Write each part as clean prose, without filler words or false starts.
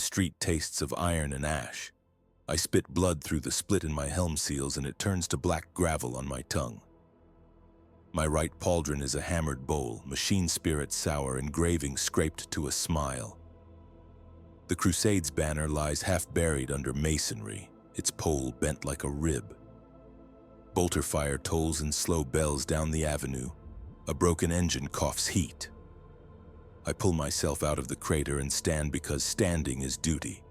street tastes of iron and ash. I spit blood through the split in my helm seals and it turns to black gravel on my tongue. My right pauldron is a hammered bowl, machine spirit sour, engraving scraped to a smile. The Crusade's banner lies half buried under masonry, its pole bent like a rib. Bolter fire tolls in slow bells down the avenue. A broken engine coughs heat. I pull myself out of the crater and stand because standing is duty.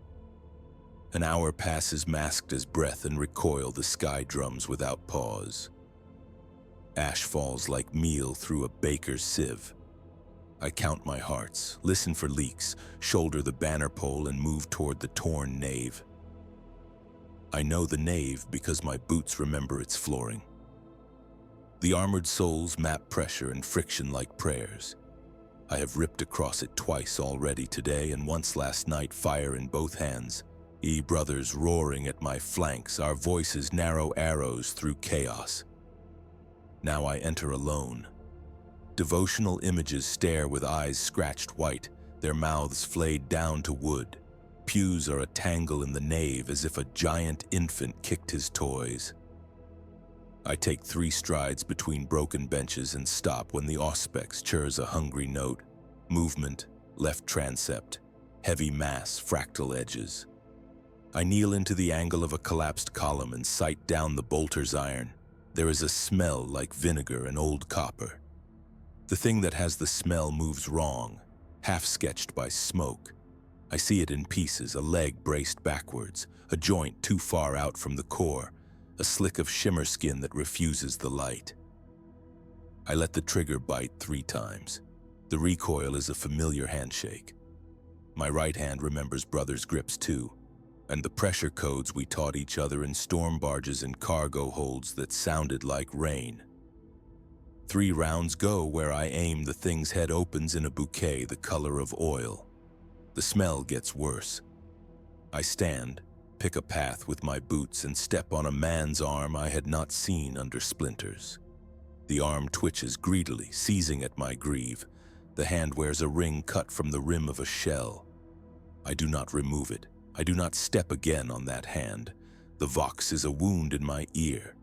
An hour passes masked as breath and recoil the sky drums without pause. Ash falls like meal through a baker's sieve. I count my hearts, listen for leaks, shoulder the banner pole and move toward the torn nave. I know the nave because my boots remember its flooring. The armored soles map pressure and friction like prayers. I have ripped across it twice already today and once last night, fire in both hands. Brothers roaring at my flanks, our voices narrow arrows through chaos. Now I enter alone. Devotional images stare with eyes scratched white, their mouths flayed down to wood. Pews are a tangle in the nave as if a giant infant kicked his toys. I take 3 strides between broken benches and stop when the auspex churs a hungry note. Movement, left transept, heavy mass, fractal edges. I kneel into the angle of a collapsed column and sight down the bolter's iron. There is a smell like vinegar and old copper. The thing that has the smell moves wrong, half sketched by smoke. I see it in pieces, a leg braced backwards, a joint too far out from the core, a slick of shimmer skin that refuses the light. I let the trigger bite 3 times. The recoil is a familiar handshake. My right hand remembers brother's grips too, and the pressure codes we taught each other in storm barges and cargo holds that sounded like rain. 3 rounds go where I aim, the thing's head opens in a bouquet the color of oil. The smell gets worse. I stand, pick a path with my boots and step on a man's arm I had not seen under splinters. The arm twitches greedily, seizing at my greave. The hand wears a ring cut from the rim of a shell. I do not remove it. I do not step again on that hand. The vox is a wound in my ear.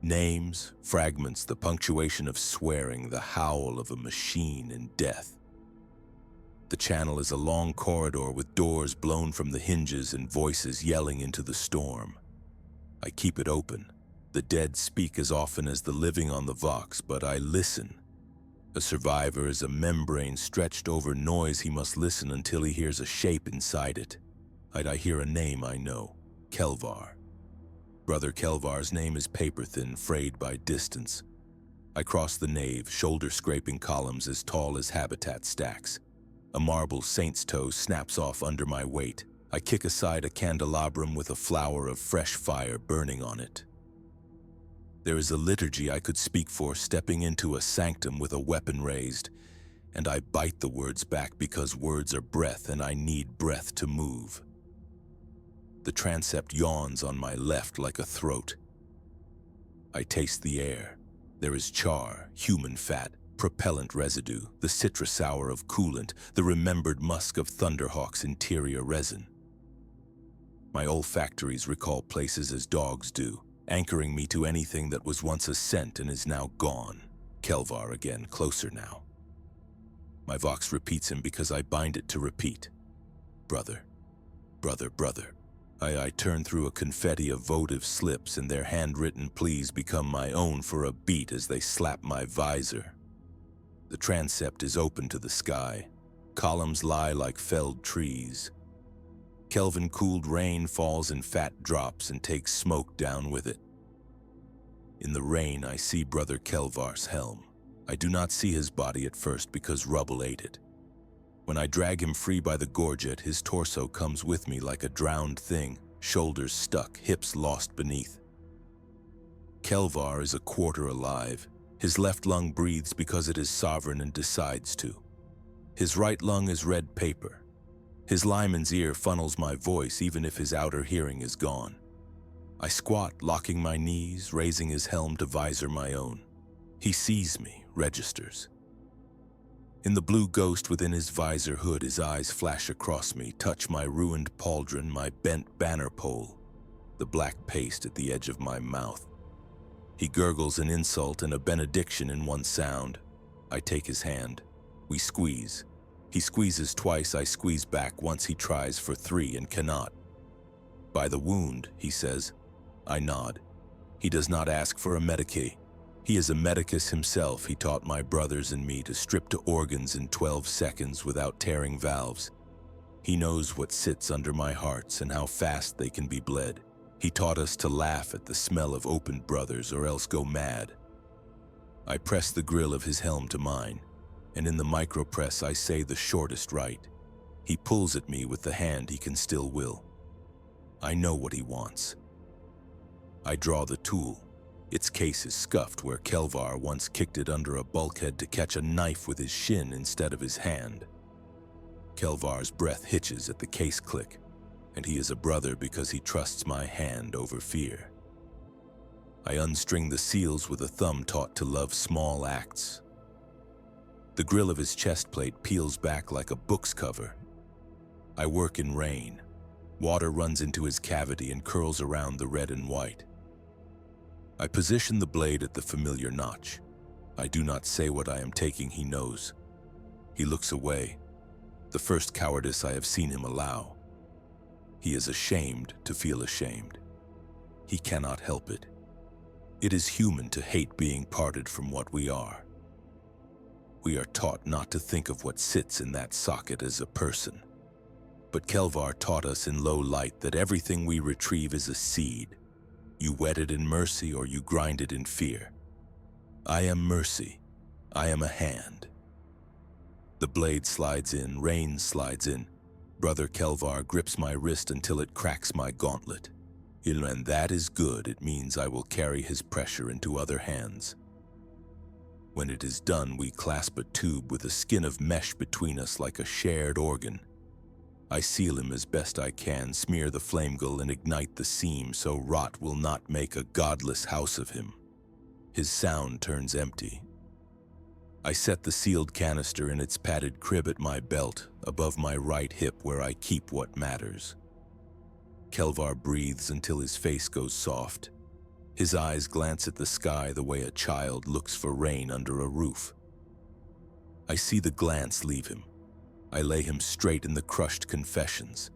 Names, fragments, the punctuation of swearing, the howl of a machine in death. The channel is a long corridor with doors blown from the hinges and voices yelling into the storm. I keep it open. The dead speak as often as the living on the vox, but I listen. A survivor is a membrane stretched over noise. He must listen until he hears a shape inside it. I hear a name I know, Kelvar. Brother Kelvar's name is paper-thin, frayed by distance. I cross the nave, shoulder-scraping columns as tall as habitat stacks. A marble saint's toe snaps off under my weight. I kick aside a candelabrum with a flower of fresh fire burning on it. There is a liturgy I could speak for, stepping into a sanctum with a weapon raised, and I bite the words back because words are breath and I need breath to move. The transept yawns on my left like a throat. I taste the air. There is char, human fat, propellant residue, the citrus sour of coolant, the remembered musk of Thunderhawk's interior resin. My olfactories recall places as dogs do, anchoring me to anything that was once a scent and is now gone. Kelvar again, closer now. My vox repeats him because I bind it to repeat. Brother, brother, brother. I turn through a confetti of votive slips and their handwritten pleas become my own for a beat as they slap my visor. The transept is open to the sky. Columns lie like felled trees. Kelvin-cooled rain falls in fat drops and takes smoke down with it. In the rain, I see Brother Kelvar's helm. I do not see his body at first because rubble ate it. When I drag him free by the gorget, his torso comes with me like a drowned thing, shoulders stuck, hips lost beneath. Kelvar is a quarter alive. His left lung breathes because it is sovereign and decides to. His right lung is red paper. His lineman's ear funnels my voice even if his outer hearing is gone. I squat, locking my knees, raising his helm to visor my own. He sees me, registers. In the blue ghost within his visor hood, his eyes flash across me, touch my ruined pauldron, my bent banner pole, the black paste at the edge of my mouth. He gurgles an insult and a benediction in one sound. I take his hand. We squeeze. He squeezes twice, I squeeze back once. He tries for 3 and cannot. By the wound, he says. I nod. He does not ask for a medicae. He is a medicus himself. He taught my brothers and me to strip to organs in 12 seconds without tearing valves. He knows what sits under my hearts and how fast they can be bled. He taught us to laugh at the smell of opened brothers or else go mad. I press the grill of his helm to mine, and in the micropress I say the shortest right. He pulls at me with the hand he can still will. I know what he wants. I draw the tool. Its case is scuffed where Kelvar once kicked it under a bulkhead to catch a knife with his shin instead of his hand. Kelvar's breath hitches at the case click, and he is a brother because he trusts my hand over fear. I unstring the seals with a thumb taught to love small acts. The grill of his chest plate peels back like a book's cover. I work in rain. Water runs into his cavity and curls around the red and white. I position the blade at the familiar notch. I do not say what I am taking, he knows. He looks away, the first cowardice I have seen him allow. He is ashamed to feel ashamed. He cannot help it. It is human to hate being parted from what we are. We are taught not to think of what sits in that socket as a person. But Kelvar taught us in low light that everything we retrieve is a seed. You wet it in mercy or you grind it in fear. I am mercy. I am a hand. The blade slides in, rain slides in. Brother Kelvar grips my wrist until it cracks my gauntlet. And that is good. It means I will carry his pressure into other hands. When it is done, we clasp a tube with a skin of mesh between us like a shared organ. I seal him as best I can, smear the flamegull and ignite the seam so rot will not make a godless house of him. His sound turns empty. I set the sealed canister in its padded crib at my belt, above my right hip where I keep what matters. Kelvar breathes until his face goes soft. His eyes glance at the sky the way a child looks for rain under a roof. I see the glance leave him. I lay him straight in the crushed confessions.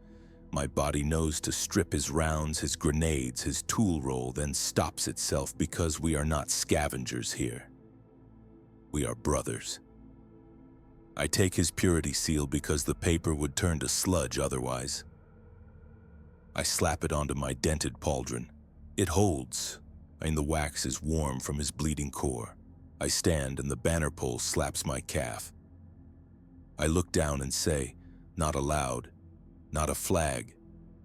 My body knows to strip his rounds, his grenades, his tool roll, then stops itself because we are not scavengers here. We are brothers. I take his purity seal because the paper would turn to sludge otherwise. I slap it onto my dented pauldron. It holds, and the wax is warm from his bleeding core. I stand and the banner pole slaps my calf. I look down and say, not aloud, not a flag,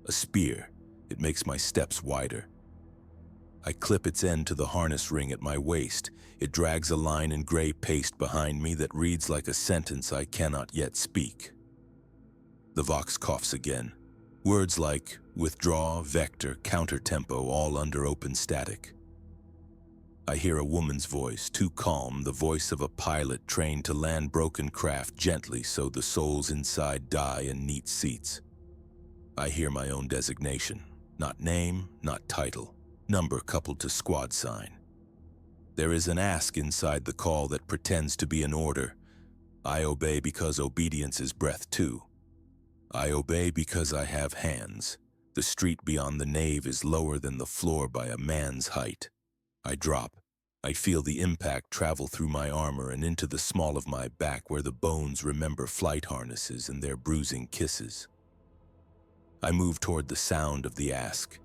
a spear. It makes my steps wider. I clip its end to the harness ring at my waist. It drags a line in gray paste behind me that reads like a sentence I cannot yet speak. The vox coughs again. Words like withdraw, vector, countertempo, all under open static. I hear a woman's voice, too calm, the voice of a pilot trained to land broken craft gently so the souls inside die in neat seats. I hear my own designation, not name, not title, number coupled to squad sign. There is an ask inside the call that pretends to be an order. I obey because obedience is breath too. I obey because I have hands. The street beyond the nave is lower than the floor by a man's height. I drop. I feel the impact travel through my armor and into the small of my back where the bones remember flight harnesses and their bruising kisses. I move toward the sound of the ask.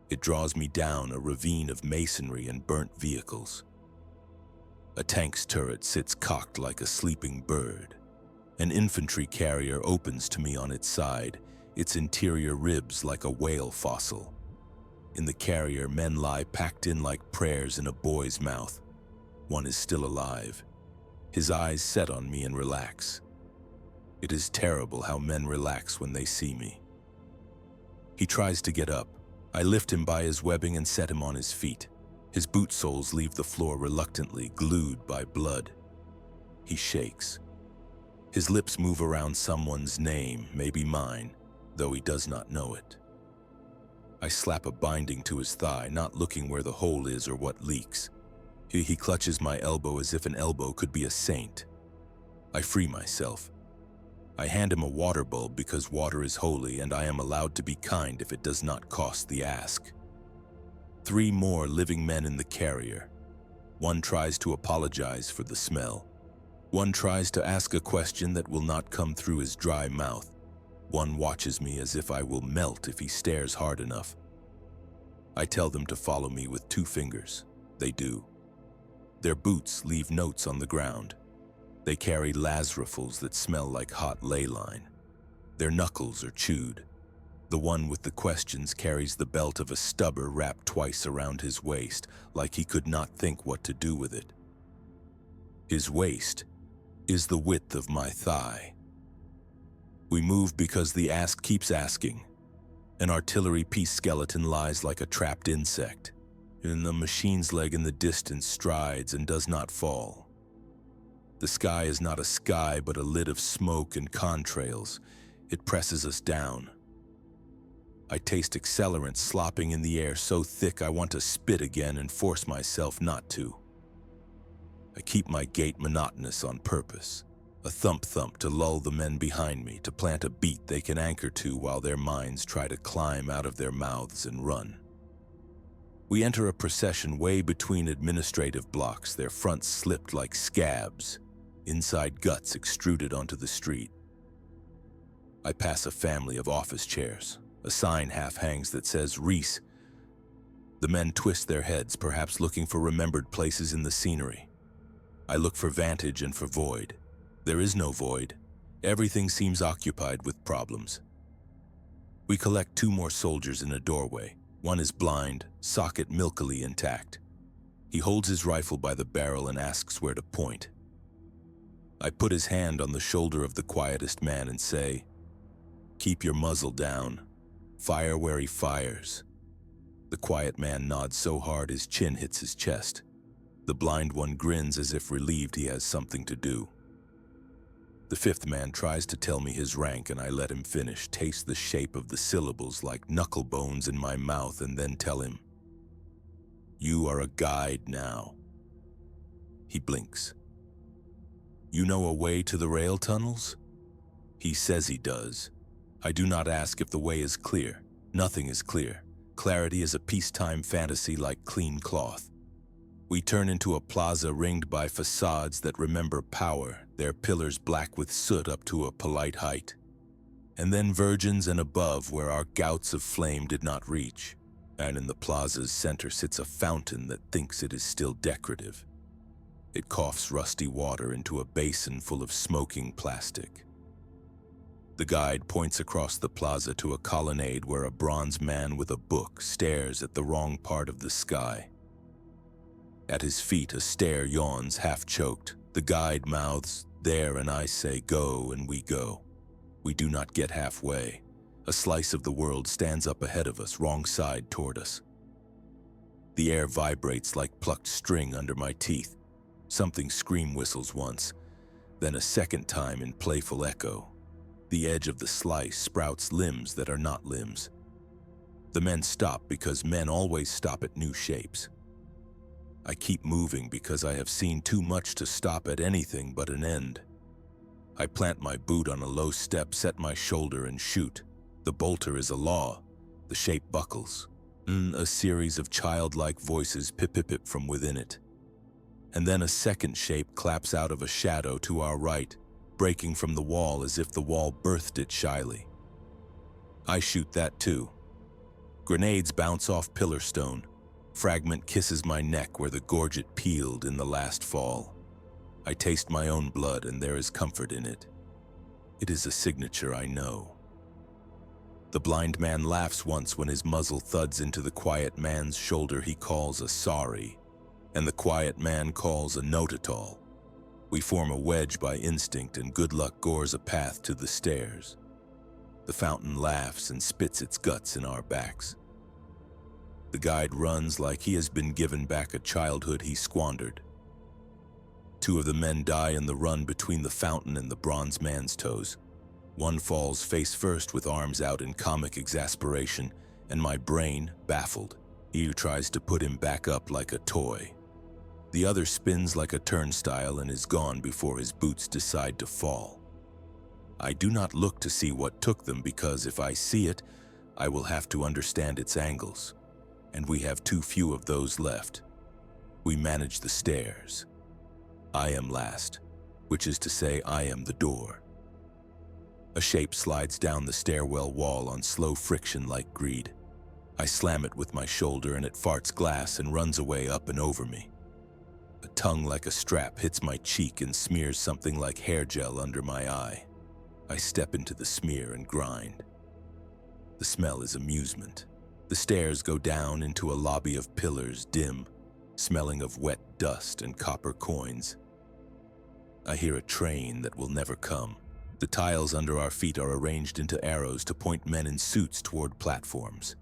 It draws me down a ravine of masonry and burnt vehicles. A tank's turret sits cocked like a sleeping bird. An infantry carrier opens to me on its side, its interior ribs like a whale fossil. In the carrier, men lie packed in like prayers in a boy's mouth. One is still alive. His eyes set on me and relax. It is terrible how men relax when they see me. He tries to get up. I lift him by his webbing and set him on his feet. His boot soles leave the floor reluctantly, glued by blood. He shakes. His lips move around someone's name, maybe mine, though he does not know it. I slap a binding to his thigh, not looking where the hole is or what leaks. He clutches my elbow as if an elbow could be a saint. I free myself. I hand him a water bulb because water is holy and I am allowed to be kind if it does not cost the ask. 3 more living men in the carrier. One tries to apologize for the smell. One tries to ask a question that will not come through his dry mouth. One watches me as if I will melt if he stares hard enough. I tell them to follow me with 2 fingers. They do. Their boots leave notes on the ground. They carry lasrifles that smell like hot ley line. Their knuckles are chewed. The one with the questions carries the belt of a stubber wrapped twice around his waist, like he could not think what to do with it. His waist is the width of my thigh. We move because the ask keeps asking. An artillery piece skeleton lies like a trapped insect, and the machine's leg in the distance strides and does not fall. The sky is not a sky but a lid of smoke and contrails. It presses us down. I taste accelerant slopping in the air so thick I want to spit again and force myself not to. I keep my gait monotonous on purpose, a thump-thump to lull the men behind me, to plant a beat they can anchor to while their minds try to climb out of their mouths and run. We enter a procession way between administrative blocks, their fronts slipped like scabs, inside guts extruded onto the street. I pass a family of office chairs. A sign half hangs that says Reese. The men twist their heads, perhaps looking for remembered places in the scenery. I look for vantage and for void. There is no void. Everything seems occupied with problems. We collect 2 more soldiers in a doorway. One is blind, socket milkily intact. He holds his rifle by the barrel and asks where to point. I put his hand on the shoulder of the quietest man and say, "Keep your muzzle down. Fire where he fires." The quiet man nods so hard his chin hits his chest. The blind one grins as if relieved he has something to do. The 5th man tries to tell me his rank and I let him finish, taste the shape of the syllables like knuckle bones in my mouth, and then tell him, "You are a guide now." He blinks. "You know a way to the rail tunnels?" He says he does. I do not ask if the way is clear. Nothing is clear. Clarity is a peacetime fantasy like clean cloth. We turn into a plaza ringed by facades that remember power, their pillars black with soot up to a polite height. And then virgins and above where our gouts of flame did not reach. And in the plaza's center sits a fountain that thinks it is still decorative. It coughs rusty water into a basin full of smoking plastic. The guide points across the plaza to a colonnade where a bronze man with a book stares at the wrong part of the sky. At his feet, a stare yawns, half-choked. The guide mouths, "There," and I say, "Go," and we go. We do not get halfway. A slice of the world stands up ahead of us, wrong side toward us. The air vibrates like plucked string under my teeth. Something scream whistles once, then a second time in playful echo. The edge of the slice sprouts limbs that are not limbs. The men stop because men always stop at new shapes. I keep moving because I have seen too much to stop at anything but an end. I plant my boot on a low step, set my shoulder, and shoot. The bolter is a law. The shape buckles. A series of childlike voices pip-pip-pip from within it. And then a second shape claps out of a shadow to our right, breaking from the wall as if the wall birthed it shyly. I shoot that too. Grenades bounce off pillar stone. Fragment kisses my neck where the gorget peeled in the last fall. I taste my own blood and there is comfort in it. It is a signature I know. The blind man laughs once when his muzzle thuds into the quiet man's shoulder he calls a sorry, and the quiet man calls a note-at-all. We form a wedge by instinct and good luck gores a path to the stairs. The fountain laughs and spits its guts in our backs. The guide runs like he has been given back a childhood he squandered. Two of the men die in the run between the fountain and the bronze man's toes. One falls face first with arms out in comic exasperation, and my brain, baffled, tries to put him back up like a toy. The other spins like a turnstile and is gone before his boots decide to fall. I do not look to see what took them, because if I see it, I will have to understand its angles, and we have too few of those left. We manage the stairs. I am last, which is to say I am the door. A shape slides down the stairwell wall on slow friction like greed. I slam it with my shoulder and it farts glass and runs away up and over me. A tongue like a strap hits my cheek and smears something like hair gel under my eye. I step into the smear and grind. The smell is amusement. The stairs go down into a lobby of pillars, dim, smelling of wet dust and copper coins. I hear a train that will never come. The tiles under our feet are arranged into arrows to point men in suits toward platforms,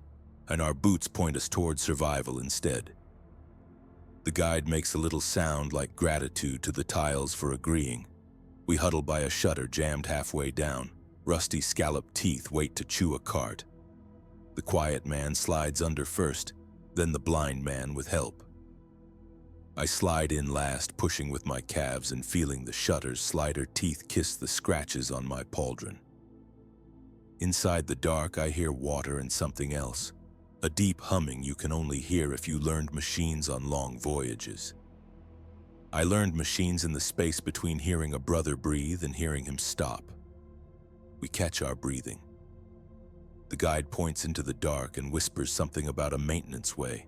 and our boots point us toward survival instead. The guide makes a little sound like gratitude to the tiles for agreeing. We huddle by a shutter jammed halfway down. Rusty scalloped teeth wait to chew a cart. The quiet man slides under first, then the blind man with help. I slide in last, pushing with my calves and feeling the shutter's slider teeth kiss the scratches on my pauldron. Inside the dark, I hear water and something else, a deep humming you can only hear if you learned machines on long voyages. I learned machines in the space between hearing a brother breathe and hearing him stop. We catch our breathing. The guide points into the dark and whispers something about a maintenance way.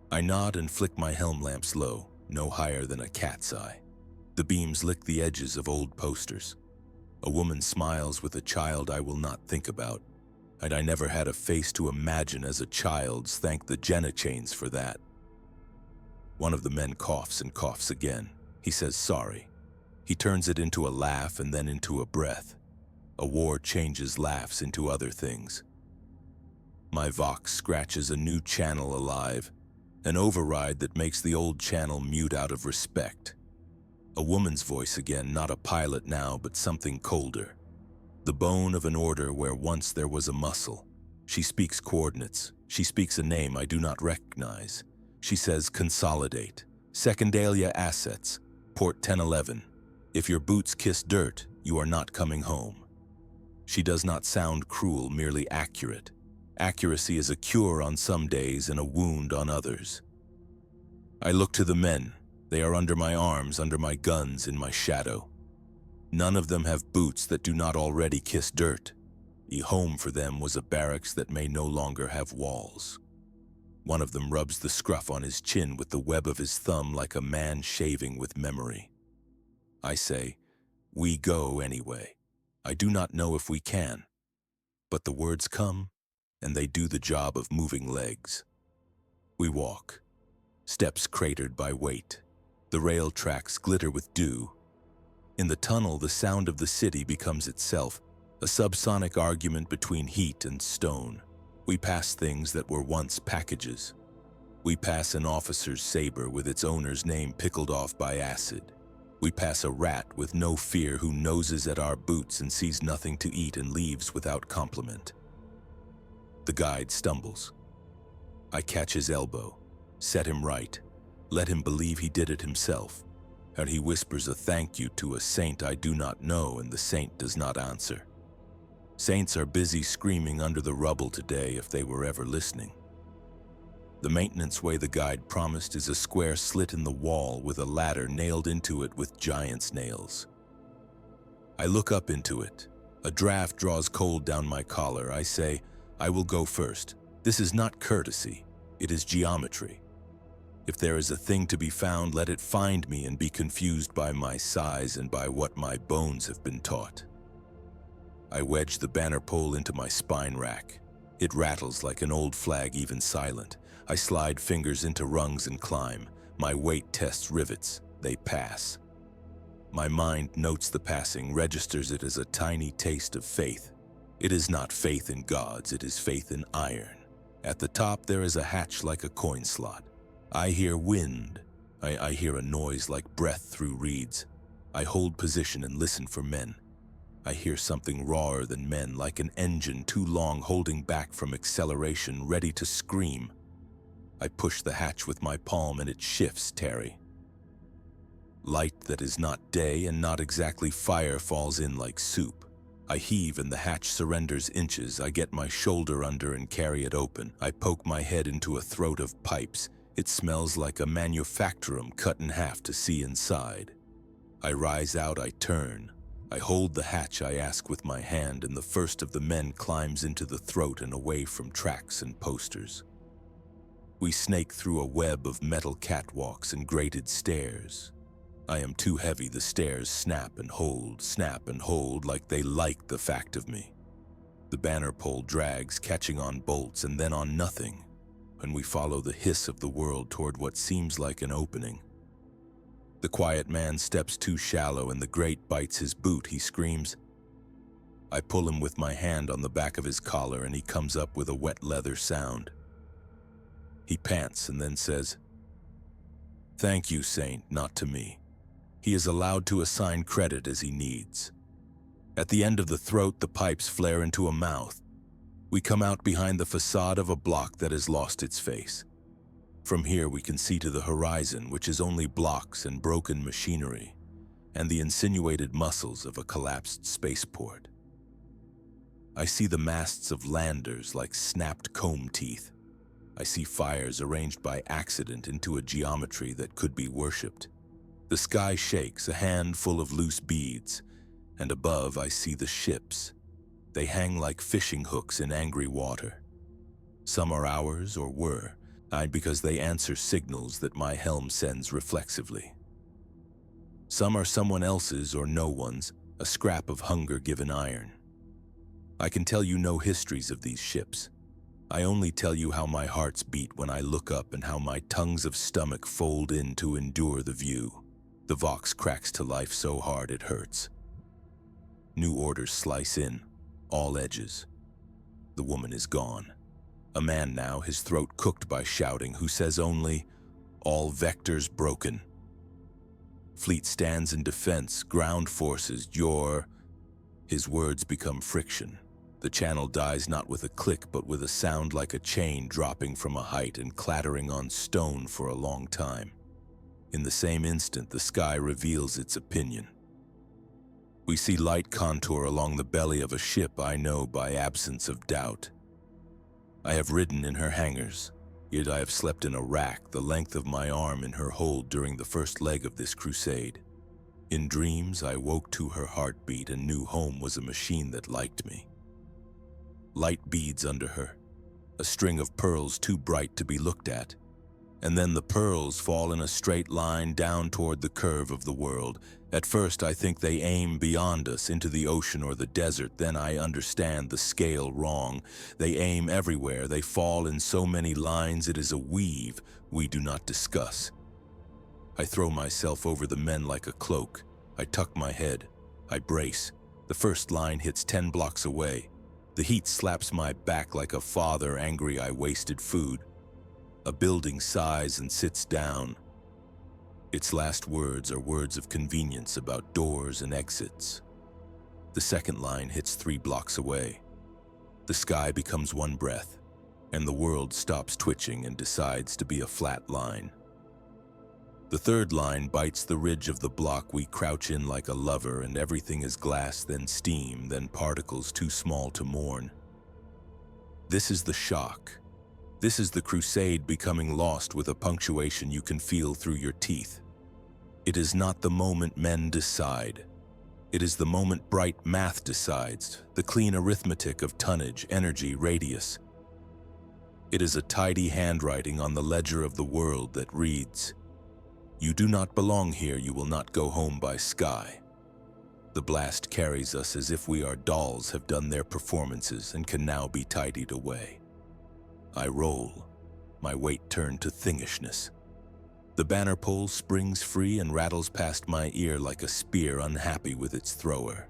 I nod and flick my helm lamps low, no higher than a cat's eye. The beams lick the edges of old posters. A woman smiles with a child I will not think about, and I never had a face to imagine as a child's, thank the Jenna chains for that. One of the men coughs and coughs again. He says sorry. He turns it into a laugh and then into a breath. A war changes laughs into other things. My Vox scratches a new channel alive, an override that makes the old channel mute out of respect. A woman's voice again, not a pilot now, but something colder. The bone of an order where once there was a muscle. She speaks coordinates. She speaks a name I do not recognize. She says consolidate. Secondalia assets. Port 1011. If your boots kiss dirt, you are not coming home. She does not sound cruel, merely accurate. Accuracy is a cure on some days and a wound on others. I look to the men. They are under my arms, under my guns, in my shadow. None of them have boots that do not already kiss dirt. A home for them was a barracks that may no longer have walls. One of them rubs the scruff on his chin with the web of his thumb like a man shaving with memory. I say, we go anyway. I do not know if we can, but the words come, and they do the job of moving legs. We walk, steps cratered by weight. The rail tracks glitter with dew. In the tunnel, the sound of the city becomes itself, a subsonic argument between heat and stone. We pass things that were once packages. We pass an officer's saber with its owner's name pickled off by acid. We pass a rat with no fear who noses at our boots and sees nothing to eat and leaves without compliment. The guide stumbles. I catch his elbow, set him right, let him believe he did it himself, and he whispers a thank you to a saint I do not know, and the saint does not answer. Saints are busy screaming under the rubble today if they were ever listening. The maintenance way the guide promised is a square slit in the wall with a ladder nailed into it with giant's nails. I look up into it. A draft draws cold down my collar. I say, I will go first. This is not courtesy. It is geometry. If there is a thing to be found, let it find me and be confused by my size and by what my bones have been taught. I wedge the banner pole into my spine rack. It rattles like an old flag, even silent. I slide fingers into rungs and climb. My weight tests rivets. They pass. My mind notes the passing, registers it as a tiny taste of faith. It is not faith in gods, it is faith in iron. At the top there is a hatch like a coin slot. I hear wind. I hear a noise like breath through reeds. I hold position and listen for men. I hear something rawer than men, like an engine too long holding back from acceleration, ready to scream. I push the hatch with my palm and it shifts, Terry. Light that is not day and not exactly fire falls in like soup. I heave and the hatch surrenders inches. I get my shoulder under and carry it open. I poke my head into a throat of pipes. It smells like a manufactorum cut in half to see inside. I rise out, I turn. I hold the hatch, I ask with my hand, and the first of the men climbs into the throat and away from tracks and posters. We snake through a web of metal catwalks and grated stairs. I am too heavy, the stairs snap and hold like they like the fact of me. The banner pole drags, catching on bolts and then on nothing, and we follow the hiss of the world toward what seems like an opening. The quiet man steps too shallow and the grate bites his boot, he screams. I pull him with my hand on the back of his collar and he comes up with a wet leather sound. He pants and then says, "Thank you, Saint, not to me." He is allowed to assign credit as he needs. At the end of the throat, the pipes flare into a mouth. We come out behind the facade of a block that has lost its face. From here we can see to the horizon, which is only blocks and broken machinery, and the insinuated muscles of a collapsed spaceport. I see the masts of landers like snapped comb teeth. I see fires arranged by accident into a geometry that could be worshipped. The sky shakes, a handful of loose beads, and above I see the ships. They hang like fishing hooks in angry water. Some are ours, or were, because they answer signals that my helm sends reflexively. Some are someone else's or no one's, a scrap of hunger-given iron. I can tell you no histories of these ships. I only tell you how my hearts beat when I look up and how my tongues of stomach fold in to endure the view. The Vox cracks to life so hard it hurts. New orders slice in, all edges. The woman is gone. A man now, his throat cooked by shouting, who says only, "All vectors broken." Fleet stands in defense, ground forces, His words become friction. The channel dies not with a click, but with a sound like a chain dropping from a height and clattering on stone for a long time. In the same instant, the sky reveals its opinion. We see light contour along the belly of a ship I know by absence of doubt. I have ridden in her hangars, yet I have slept in a rack the length of my arm in her hold during the first leg of this crusade. In dreams, I woke to her heartbeat and knew home was a machine that liked me. Light beads under her, a string of pearls too bright to be looked at, and then the pearls fall in a straight line down toward the curve of the world. At first, I think they aim beyond us into the ocean or the desert. Then I understand the scale wrong. They aim everywhere. They fall in so many lines. It is a weave we do not discuss. I throw myself over the men like a cloak. I tuck my head. I brace. The first line hits 10 blocks away. The heat slaps my back like a father angry I wasted food. A building sighs and sits down. Its last words are words of convenience about doors and exits. The second line hits 3 blocks away. The sky becomes one breath, and the world stops twitching and decides to be a flat line. The third line bites the ridge of the block we crouch in like a lover, and everything is glass, then steam, then particles too small to mourn. This is the shock. This is the crusade becoming lost with a punctuation you can feel through your teeth. It is not the moment men decide. It is the moment bright math decides, the clean arithmetic of tonnage, energy, radius. It is a tidy handwriting on the ledger of the world that reads, "You do not belong here, you will not go home by sky." The blast carries us as if we are dolls, have done their performances and can now be tidied away. I roll, my weight turned to thingishness. The banner pole springs free and rattles past my ear like a spear unhappy with its thrower.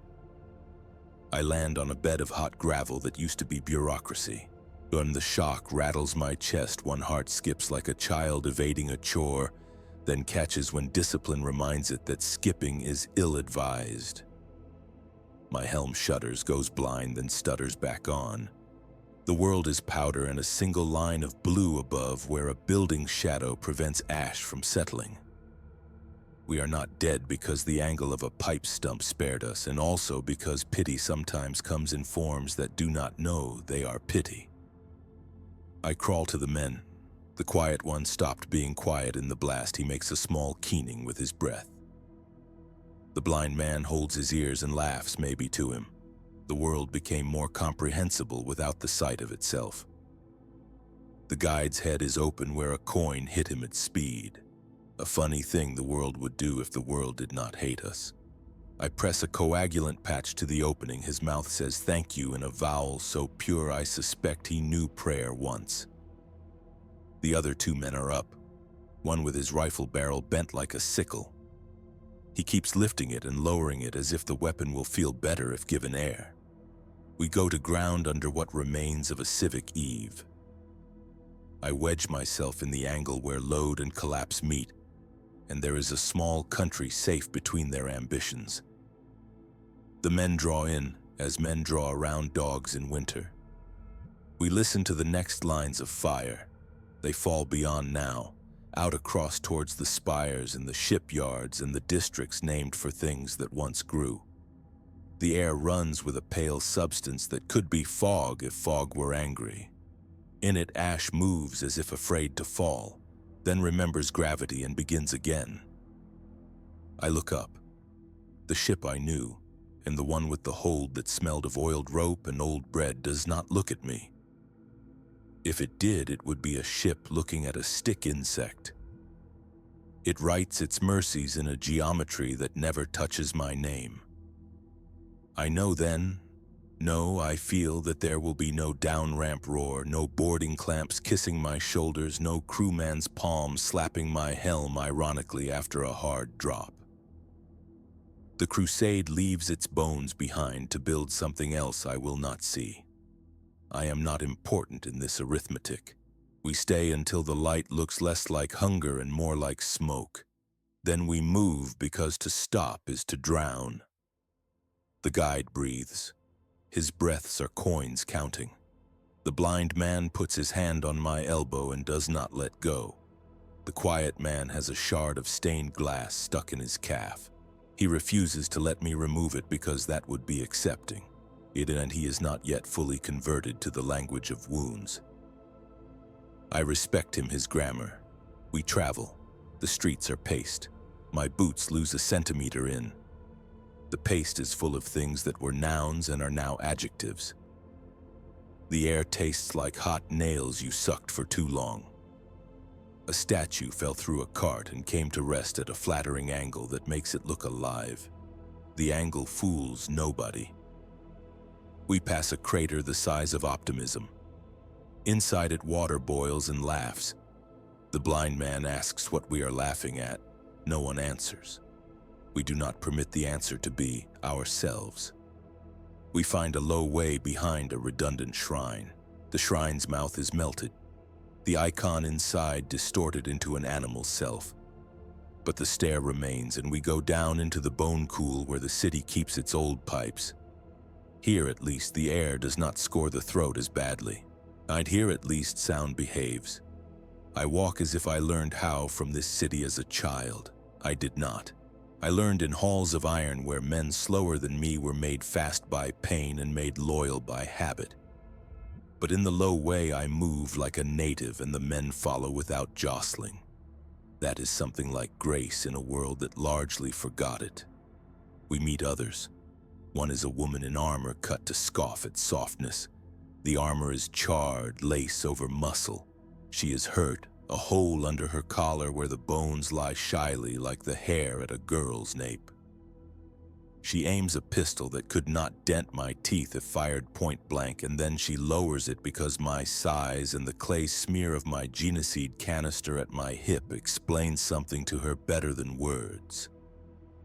I land on a bed of hot gravel that used to be bureaucracy. When the shock rattles my chest, one heart skips like a child evading a chore. then catches when discipline reminds it that skipping is ill-advised. My helm shudders, goes blind, then stutters back on. The world is powder and a single line of blue above where a building shadow prevents ash from settling. We are not dead because the angle of a pipe stump spared us, and also because pity sometimes comes in forms that do not know they are pity. I crawl to the men. The quiet one stopped being quiet in the blast. He makes a small keening with his breath. The blind man holds his ears and laughs, maybe to him. The world became more comprehensible without the sight of itself. The guide's head is open where a coin hit him at speed. A funny thing the world would do if the world did not hate us. I press a coagulant patch to the opening. His mouth says thank you in a vowel so pure I suspect he knew prayer once. The other two men are up, one with his rifle barrel bent like a sickle. He keeps lifting it and lowering it as if the weapon will feel better if given air. We go to ground under what remains of a civic eve. I wedge myself in the angle where load and collapse meet, and there is a small country safe between their ambitions. The men draw in, as men draw around dogs in winter. We listen to the next lines of fire. They fall beyond now, out across towards the spires and the shipyards and the districts named for things that once grew. The air runs with a pale substance that could be fog if fog were angry. In it, ash moves as if afraid to fall, then remembers gravity and begins again. I look up. The ship I knew, and the one with the hold that smelled of oiled rope and old bread, does not look at me. If it did, it would be a ship looking at a stick insect. It writes its mercies in a geometry that never touches my name. I know then, no, I feel that there will be no down-ramp roar, no boarding clamps kissing my shoulders, no crewman's palm slapping my helm ironically after a hard drop. The crusade leaves its bones behind to build something else I will not see. I am not important in this arithmetic. We stay until the light looks less like hunger and more like smoke. Then we move because to stop is to drown. The guide breathes. His breaths are coins counting. The blind man puts his hand on my elbow and does not let go. The quiet man has a shard of stained glass stuck in his calf. He refuses to let me remove it because that would be accepting it, and he is not yet fully converted to the language of wounds. I respect him, his grammar. We travel. The streets are paced. My boots lose a centimeter in. The paste is full of things that were nouns and are now adjectives. The air tastes like hot nails you sucked for too long. A statue fell through a cart and came to rest at a flattering angle that makes it look alive. The angle fools nobody. We pass a crater the size of optimism. Inside it, water boils and laughs. The blind man asks what we are laughing at. No one answers. We do not permit the answer to be ourselves. We find a low way behind a redundant shrine. The shrine's mouth is melted. The icon inside distorted into an animal self. But the stair remains, and we go down into the bone cool where the city keeps its old pipes. Here, at least, the air does not score the throat as badly. Here, at least, sound behaves. I walk as if I learned how from this city as a child. I did not. I learned in halls of iron where men slower than me were made fast by pain and made loyal by habit. But in the low way I move like a native, and the men follow without jostling. That is something like grace in a world that largely forgot it. We meet others. One is a woman in armor cut to scoff at softness. The armor is charred, lace over muscle. She is hurt, a hole under her collar where the bones lie shyly like the hair at a girl's nape. She aims a pistol that could not dent my teeth if fired point blank, and then she lowers it because my size and the clay smear of my genoseed canister at my hip explains something to her better than words.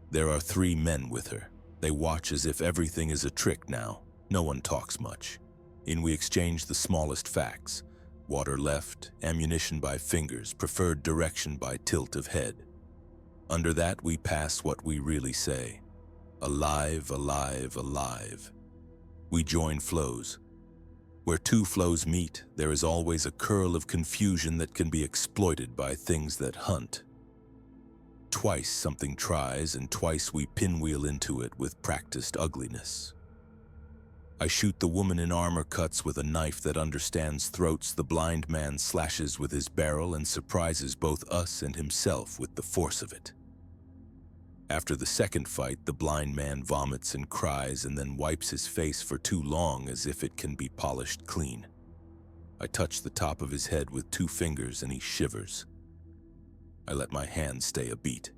There are 3 men with her. They watch as if everything is a trick now. No one talks much. We exchange the smallest facts. Water left, ammunition by fingers, preferred direction by tilt of head. Under that we pass what we really say. Alive, alive, alive. We join flows. Where two flows meet, there is always a curl of confusion that can be exploited by things that hunt. Twice something tries, and twice we pinwheel into it with practiced ugliness. I shoot the woman in armor cuts with a knife that understands throats. The blind man slashes with his barrel and surprises both us and himself with the force of it. After the second fight, the blind man vomits and cries and then wipes his face for too long as if it can be polished clean. I touch the top of his head with 2 fingers and he shivers. I let my hand stay a beat.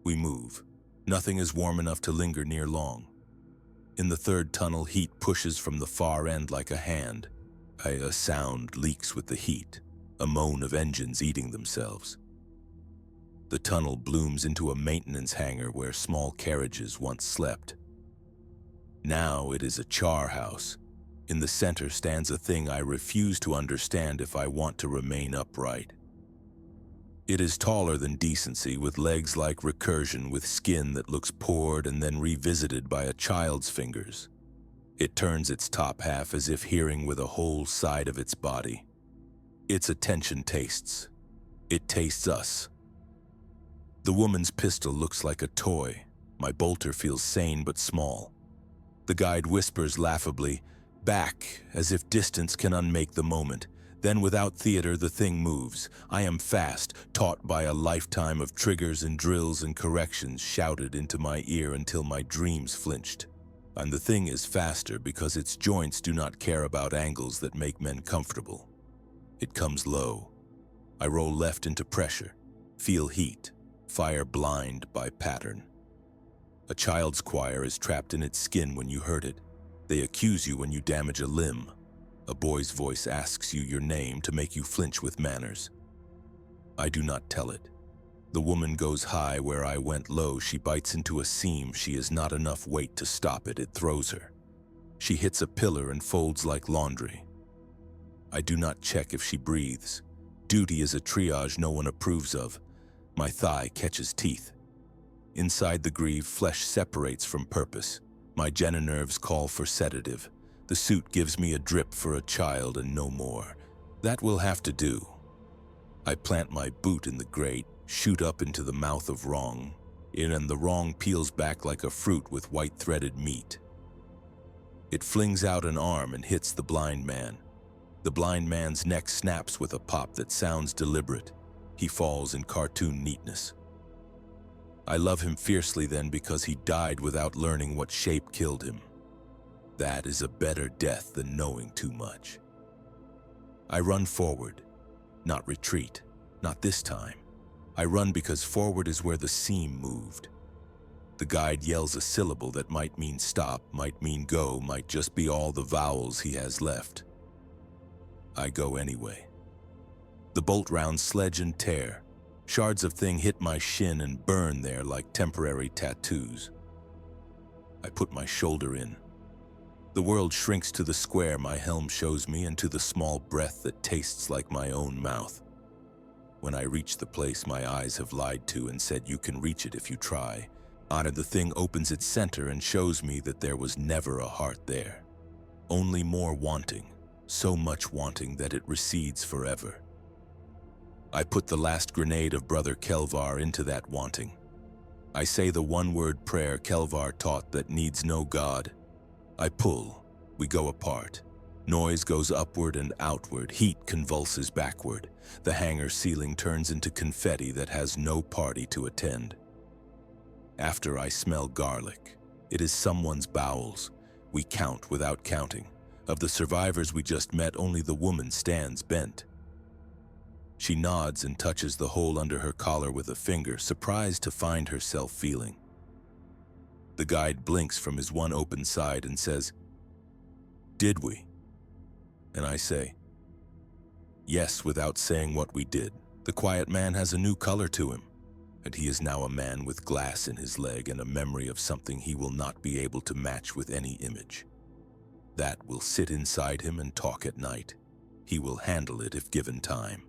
We move. Nothing is warm enough to linger near long. In the third tunnel, heat pushes from the far end like a hand. A sound leaks with the heat, a moan of engines eating themselves. The tunnel blooms into a maintenance hangar where small carriages once slept. Now it is a char house. In the center stands a thing I refuse to understand if I want to remain upright. It is taller than decency, with legs like recursion, with skin that looks poured and then revisited by a child's fingers. It turns its top half as if hearing with a whole side of its body. Its attention tastes. It tastes us. The woman's pistol looks like a toy. My bolter feels sane but small. The guide whispers laughably, "Back," as if distance can unmake the moment. Then without theater, the thing moves. I am fast, taught by a lifetime of triggers and drills and corrections shouted into my ear until my dreams flinched. And the thing is faster because its joints do not care about angles that make men comfortable. It comes low. I roll left into pressure, feel heat, fire blind by pattern. A child's choir is trapped in its skin when you hurt it. They accuse you when you damage a limb. A boy's voice asks you your name to make you flinch with manners. I do not tell it. The woman goes high where I went low. She bites into a seam. She has not enough weight to stop it. It throws her. She hits a pillar and folds like laundry. I do not check if she breathes. Duty is a triage no one approves of. My thigh catches teeth. Inside the greave, flesh separates from purpose. My geninerves call for sedative. The suit gives me a drip for a child and no more. That will have to do. I plant my boot in the grate, shoot up into the mouth of wrong, and the wrong peels back like a fruit with white threaded meat. It flings out an arm and hits the blind man. The blind man's neck snaps with a pop that sounds deliberate. He falls in cartoon neatness. I love him fiercely then because he died without learning what shape killed him. That is a better death than knowing too much. I run forward, not retreat, not this time. I run because forward is where the seam moved. The guide yells a syllable that might mean stop, might mean go, might just be all the vowels he has left. I go anyway. The bolt rounds sledge and tear. Shards of thing hit my shin and burn there like temporary tattoos. I put my shoulder in. The world shrinks to the square my helm shows me and to the small breath that tastes like my own mouth. When I reach the place my eyes have lied to and said you can reach it if you try, the thing opens its center and shows me that there was never a heart there. Only more wanting, so much wanting that it recedes forever. I put the last grenade of Brother Kelvar into that wanting. I say the one-word prayer Kelvar taught that needs no God. I pull, we go apart. Noise goes upward and outward, heat convulses backward. The hangar ceiling turns into confetti that has no party to attend. After I smell garlic. It is someone's bowels. We count without counting. Of the survivors we just met, only the woman stands bent. She nods and touches the hole under her collar with a finger, surprised to find herself feeling. The guide blinks from his one open side and says, "Did we?" And I say, "Yes," without saying what we did. The quiet man has a new color to him, and he is now a man with glass in his leg and a memory of something he will not be able to match with any image. That will sit inside him and talk at night. He will handle it if given time.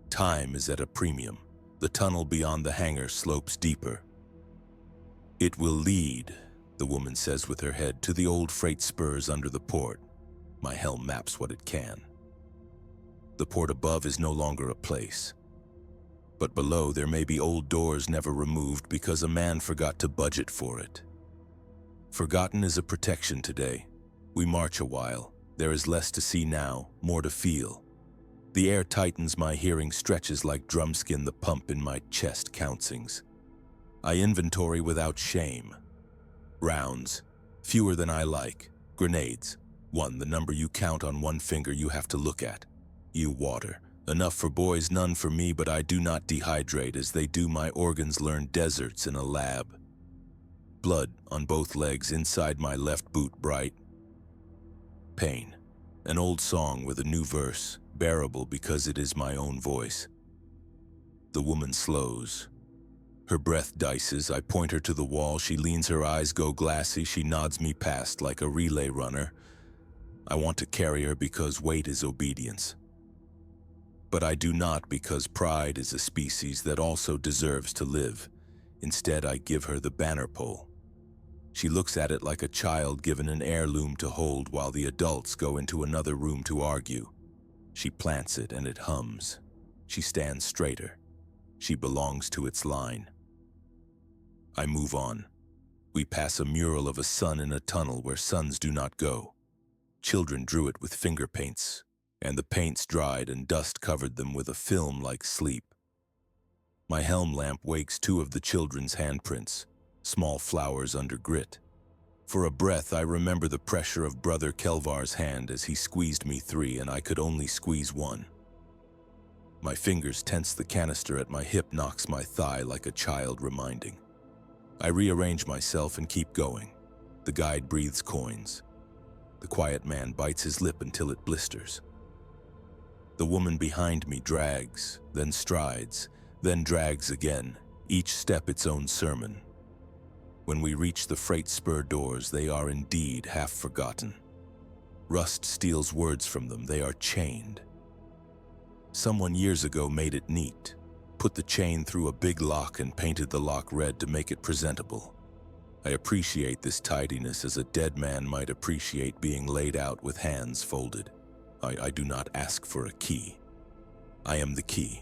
Time is at a premium. The tunnel beyond the hangar slopes deeper. "It will lead," the woman says with her head, "to the old freight spurs under the port." My helm maps what it can. The port above is no longer a place. But below there may be old doors never removed because a man forgot to budget for it. Forgotten is a protection today. We march a while. There is less to see now, more to feel. The air tightens, my hearing stretches like drumskin, the pump in my chest counsings. I inventory without shame. Rounds, fewer than I like. Grenades, 1, the number you count on one finger you have to look at. Water, enough for boys, none for me, but I do not dehydrate as they do. My organs learn deserts in a lab. Blood on both legs, inside my left boot bright. Pain, an old song with a new verse, bearable because it is my own voice. The woman slows. Her breath dices. I point her to the wall. She leans, her eyes go glassy. She nods me past like a relay runner. I want to carry her because weight is obedience. But I do not, because pride is a species that also deserves to live. Instead, I give her the banner pole. She looks at it like a child given an heirloom to hold while the adults go into another room to argue. She plants it and it hums. She stands straighter. She belongs to its line. I move on. We pass a mural of a sun in a tunnel where suns do not go. Children drew it with finger paints, and the paints dried and dust covered them with a film like sleep. My helm lamp wakes 2 of the children's handprints, small flowers under grit. For a breath, I remember the pressure of Brother Kelvar's hand as he squeezed me 3 and I could only squeeze 1. My fingers tense, the canister at my hip knocks my thigh like a child reminding. I rearrange myself and keep going. The guide breathes coins. The quiet man bites his lip until it blisters. The woman behind me drags, then strides, then drags again, each step its own sermon. When we reach the freight spur doors, they are indeed half forgotten. Rust steals words from them, they are chained. Someone years ago made it neat, put the chain through a big lock and painted the lock red to make it presentable. I appreciate this tidiness as a dead man might appreciate being laid out with hands folded. I do not ask for a key. I am the key.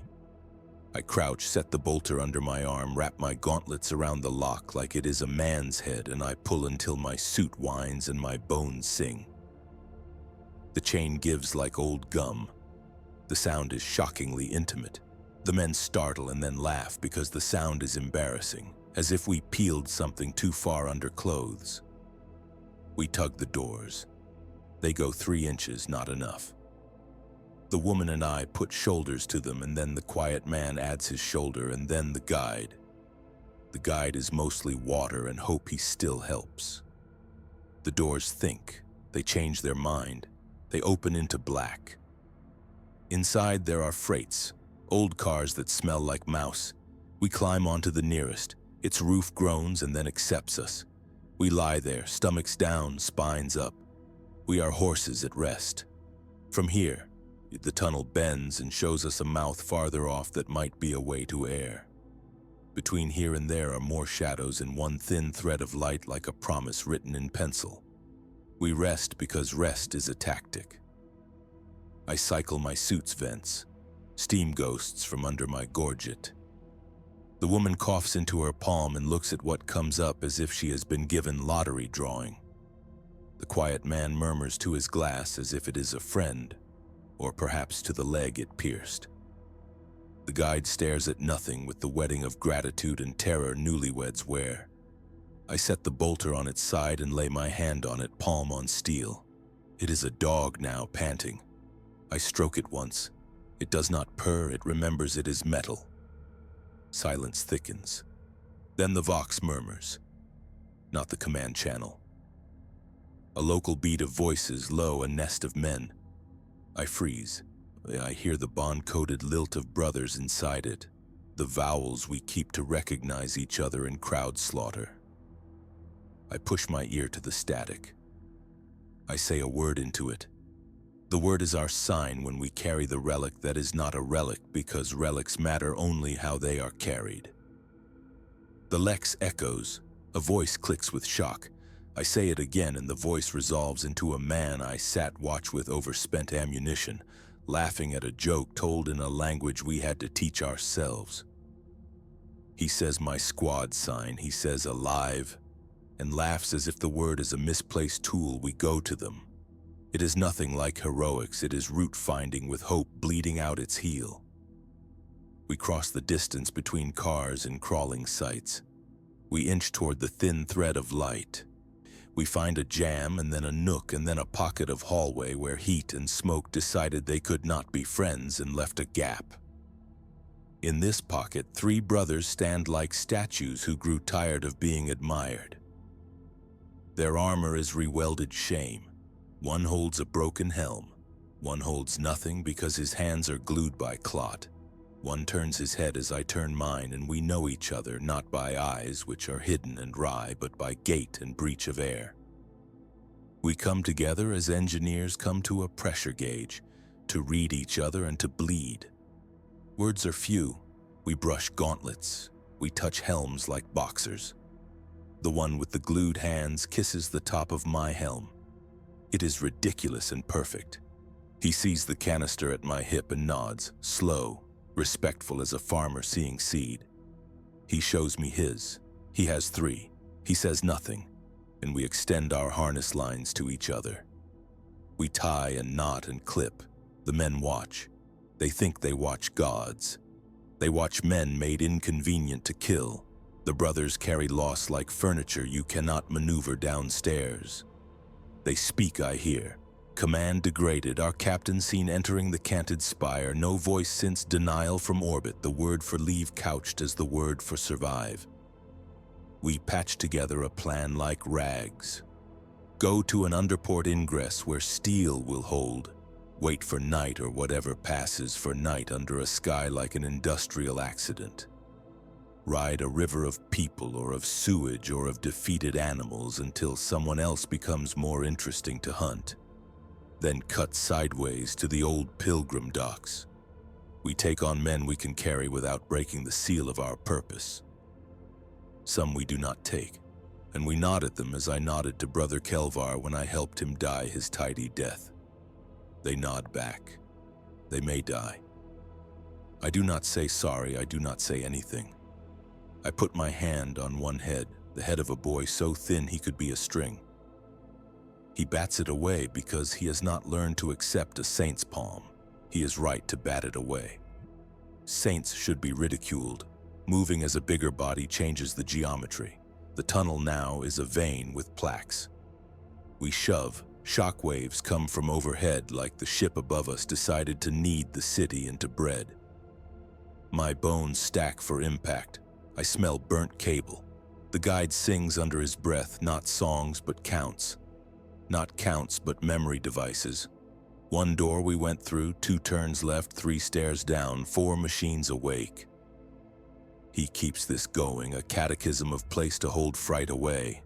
I crouch, set the bolter under my arm, wrap my gauntlets around the lock like it is a man's head, and I pull until my suit whines and my bones sing. The chain gives like old gum. The sound is shockingly intimate. The men startle and then laugh because the sound is embarrassing, as if we peeled something too far under clothes. We tug the doors. They go 3 inches, not enough. The woman and I put shoulders to them, and then the quiet man adds his shoulder, and then the guide. The guide is mostly water and hope he still helps. The doors think. They change their mind. They open into black. Inside there are freights, old cars that smell like mouse. We climb onto the nearest. Its roof groans and then accepts us. We lie there, stomachs down, spines up. We are horses at rest. From here, the tunnel bends and shows us a mouth farther off that might be a way to air. Between here and there are more shadows and one thin thread of light like a promise written in pencil. We rest because rest is a tactic. I cycle my suit's vents, steam ghosts from under my gorget. The woman coughs into her palm and looks at what comes up as if she has been given lottery drawing. The quiet man murmurs to his glass as if it is a friend, or perhaps to the leg it pierced. The guide stares at nothing with the wedding of gratitude and terror newlyweds wear. I set the bolter on its side and lay my hand on it, palm on steel. It is a dog now, panting. I stroke it once. It does not purr, it remembers it is metal. Silence thickens. Then the vox murmurs. Not the command channel. A local beat of voices, low, a nest of men. I freeze. I hear the bond-coded lilt of brothers inside it, the vowels we keep to recognize each other in crowd slaughter. I push my ear to the static. I say a word into it. The word is our sign when we carry the relic that is not a relic, because relics matter only how they are carried. The lex echoes. A voice clicks with shock. I say it again, and the voice resolves into a man I sat watch with overspent ammunition, laughing at a joke told in a language we had to teach ourselves. He says my squad sign, he says alive, and laughs as if the word is a misplaced tool we go to them. It is nothing like heroics, it is root-finding with hope bleeding out its heel. We cross the distance between cars and crawling sites. We inch toward the thin thread of light. We find a jam and then a nook and then a pocket of hallway where heat and smoke decided they could not be friends and left a gap. In this pocket, 3 brothers stand like statues who grew tired of being admired. Their armor is rewelded shame. One holds a broken helm. One holds nothing because his hands are glued by clot. One turns his head as I turn mine, and we know each other not by eyes which are hidden and wry, but by gait and breach of air. We come together as engineers come to a pressure gauge, to read each other and to bleed. Words are few. We brush gauntlets. We touch helms like boxers. The one with the glued hands kisses the top of my helm. It is ridiculous and perfect. He sees the canister at my hip and nods, slow, respectful as a farmer seeing seed. He shows me his. He has 3. He says nothing, and we extend our harness lines to each other. We tie and knot and clip. The men watch. They think they watch gods. They watch men made inconvenient to kill. The brothers carry loss like furniture you cannot maneuver downstairs. They speak, I hear. Command degraded, our captain seen entering the canted spire, no voice since denial from orbit, the word for leave couched as the word for survive. We patch together a plan like rags. Go to an underport ingress where steel will hold. Wait for night or whatever passes for night under a sky like an industrial accident. Ride a river of people or of sewage or of defeated animals until someone else becomes more interesting to hunt. Then cut sideways to the old pilgrim docks. We take on men we can carry without breaking the seal of our purpose. Some we do not take, and we nod at them as I nodded to Brother Kelvar when I helped him die his tidy death. They nod back. They may die. I do not say sorry, I do not say anything. I put my hand on one head, the head of a boy so thin he could be a string. He bats it away because he has not learned to accept a saint's palm. He is right to bat it away. Saints should be ridiculed. Moving as a bigger body changes the geometry. The tunnel now is a vein with plaques. We shove. Shock waves come from overhead like the ship above us decided to knead the city into bread. My bones stack for impact. I smell burnt cable. The guide sings under his breath, not songs but counts. Not counts but memory devices. 1 door we went through, 2 turns left, 3 stairs down, 4 machines awake. He keeps this going, a catechism of place to hold fright away.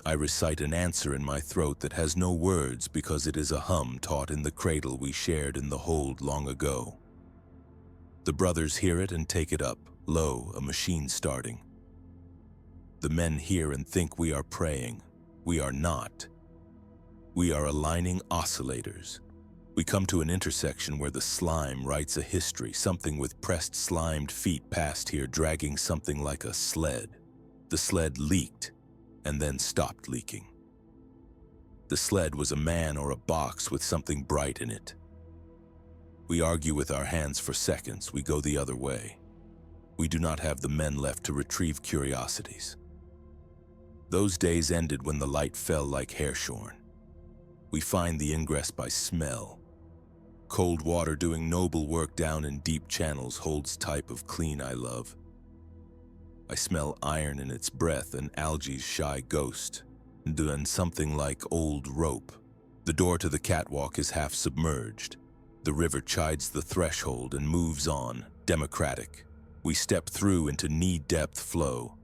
I recite an answer in my throat that has no words because it is a hum taught in the cradle we shared in the hold long ago. The brothers hear it and take it up. Lo, a machine starting. The men hear and think we are praying. We are not. We are aligning oscillators. We come to an intersection where the slime writes a history, something with pressed slimed feet passed here dragging something like a sled. The sled leaked and then stopped leaking. The sled was a man or a box with something bright in it. We argue with our hands for seconds. We go the other way. We do not have the men left to retrieve curiosities. Those days ended when the light fell like hair shorn. We find the ingress by smell. Cold water doing noble work down in deep channels holds type of clean I love. I smell iron in its breath and algae's shy ghost, and something like old rope. The door to the catwalk is half submerged. The river chides the threshold and moves on, democratic. We step through into knee-depth flow.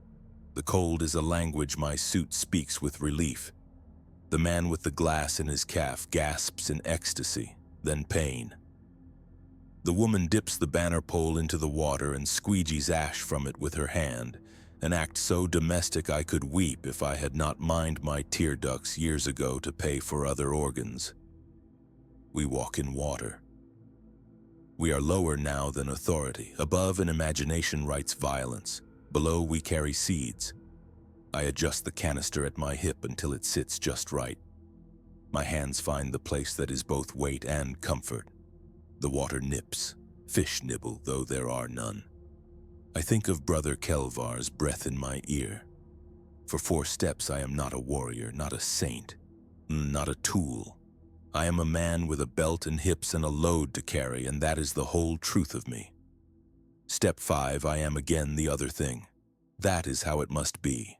The cold is a language my suit speaks with relief. The man with the glass in his calf gasps in ecstasy. then pain. The woman dips the banner pole into the water and squeegees ash from it with her hand, an act so domestic I could weep if I had not mined my tear ducts years ago to pay for other organs. We walk in water. We are lower now than authority. Above, an imagination writes violence. Below, we carry seeds. I adjust the canister at my hip until it sits just right. My hands find the place that is both weight and comfort. The water nips. Fish nibble, though there are none. I think of Brother Kelvar's breath in my ear. For 4 steps I am not a warrior, not a saint, not a tool. I am a man with a belt and hips and a load to carry, and that is the whole truth of me. Step 5, I am again the other thing. That is how it must be.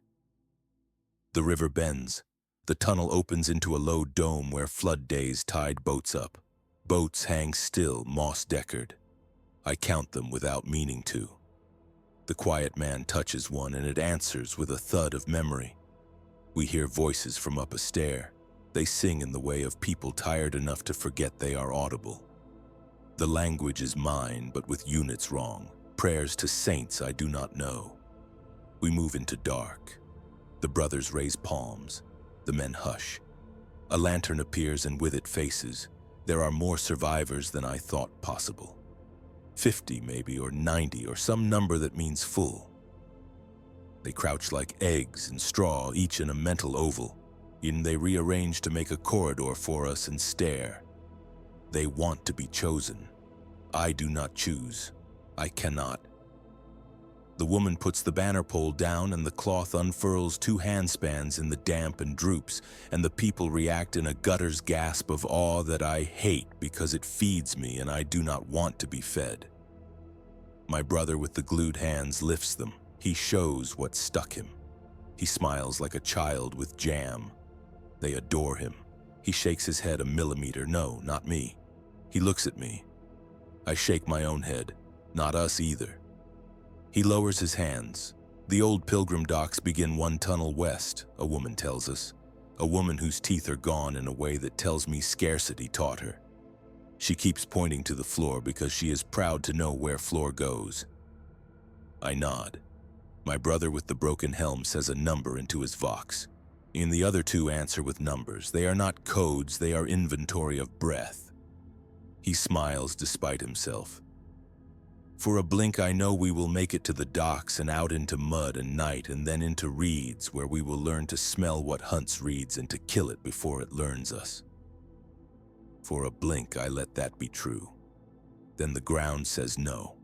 The river bends. The tunnel opens into a low dome where flood days tide boats up. Boats hang still, moss-deckered. I count them without meaning to. The quiet man touches one and it answers with a thud of memory. We hear voices from up a stair. They sing in the way of people tired enough to forget they are audible. The language is mine, but with units wrong. Prayers to saints I do not know. We move into dark. The brothers raise palms. The men hush. A lantern appears and with it faces. There are more survivors than I thought possible. 50 maybe, or 90, or some number that means full. They crouch like eggs in straw, each in a mental oval. They rearrange to make a corridor for us and stare. They want to be chosen. I do not choose. I cannot. The woman puts the banner pole down and the cloth unfurls 2 handspans in the damp and droops, and the people react in a gutter's gasp of awe that I hate because it feeds me and I do not want to be fed. My brother with the glued hands lifts them. He shows what stuck him. He smiles like a child with jam. They adore him. He shakes his head a millimeter. No, not me. He looks at me. I shake my own head. Not us either. He lowers his hands. The old pilgrim docks begin 1 tunnel west, a woman tells us. A woman whose teeth are gone in a way that tells me scarcity taught her. She keeps pointing to the floor because she is proud to know where floor goes. I nod. My brother with the broken helm says a number into his vox. The other 2 answer with numbers. They are not codes, they are inventory of breath. He smiles despite himself. For a blink I know we will make it to the docks and out into mud and night and then into reeds where we will learn to smell what hunts reeds and to kill it before it learns us. For a blink I let that be true. Then the ground says no.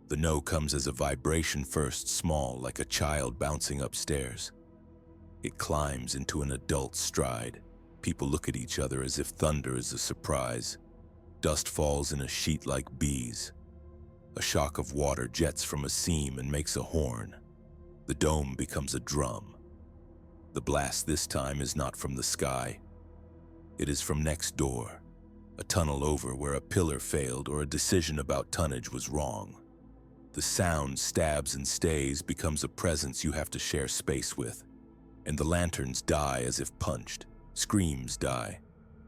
The no comes as a vibration first, small like a child bouncing upstairs. It climbs into an adult stride. People look at each other as if thunder is a surprise. Dust falls in a sheet like bees. A shock of water jets from a seam and makes a horn. The dome becomes a drum. The blast this time is not from the sky. It is from next door, a tunnel over where a pillar failed or a decision about tonnage was wrong. The sound stabs and stays, becomes a presence you have to share space with. And the lanterns die as if punched. Screams die.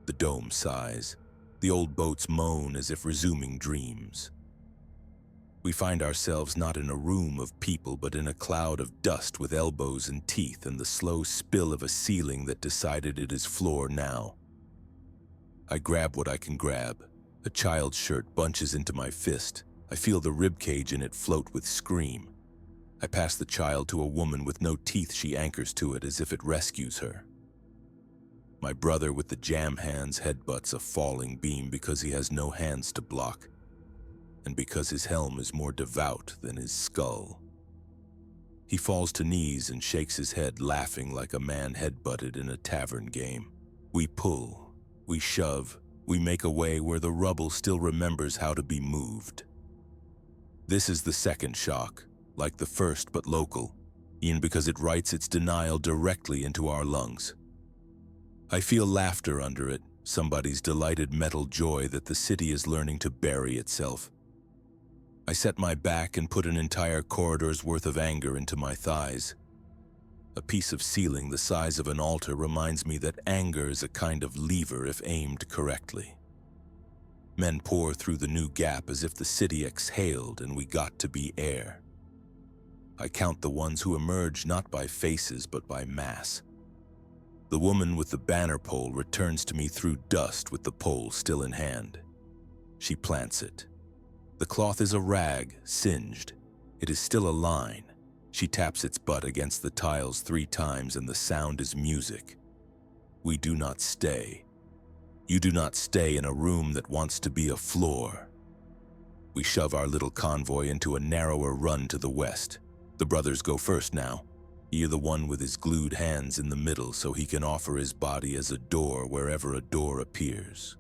The dome sighs. The old boats moan as if resuming dreams. We find ourselves not in a room of people, but in a cloud of dust with elbows and teeth and the slow spill of a ceiling that decided it is floor now. I grab what I can grab. A child's shirt bunches into my fist. I feel the ribcage in it float with scream. I pass the child to a woman with no teeth. She anchors to it as if it rescues her. My brother with the jam hands headbutts a falling beam because he has no hands to block, and because his helm is more devout than his skull. He falls to knees and shakes his head, laughing like a man headbutted in a tavern game. We pull, we shove, we make a way where the rubble still remembers how to be moved. This is the second shock, like the first but local, because it writes its denial directly into our lungs. I feel laughter under it, somebody's delighted metal joy that the city is learning to bury itself. I set my back and put an entire corridor's worth of anger into my thighs. A piece of ceiling the size of an altar reminds me that anger is a kind of lever if aimed correctly. Men pour through the new gap as if the city exhaled and we got to be air. I count the ones who emerge not by faces but by mass. The woman with the banner pole returns to me through dust with the pole still in hand. She plants it. The cloth is a rag, singed. It is still a line. She taps its butt against the tiles 3 times and the sound is music. We do not stay. You do not stay in a room that wants to be a floor. We shove our little convoy into a narrower run to the west. The brothers go first now. He is the one with his glued hands in the middle so he can offer his body as a door wherever a door appears.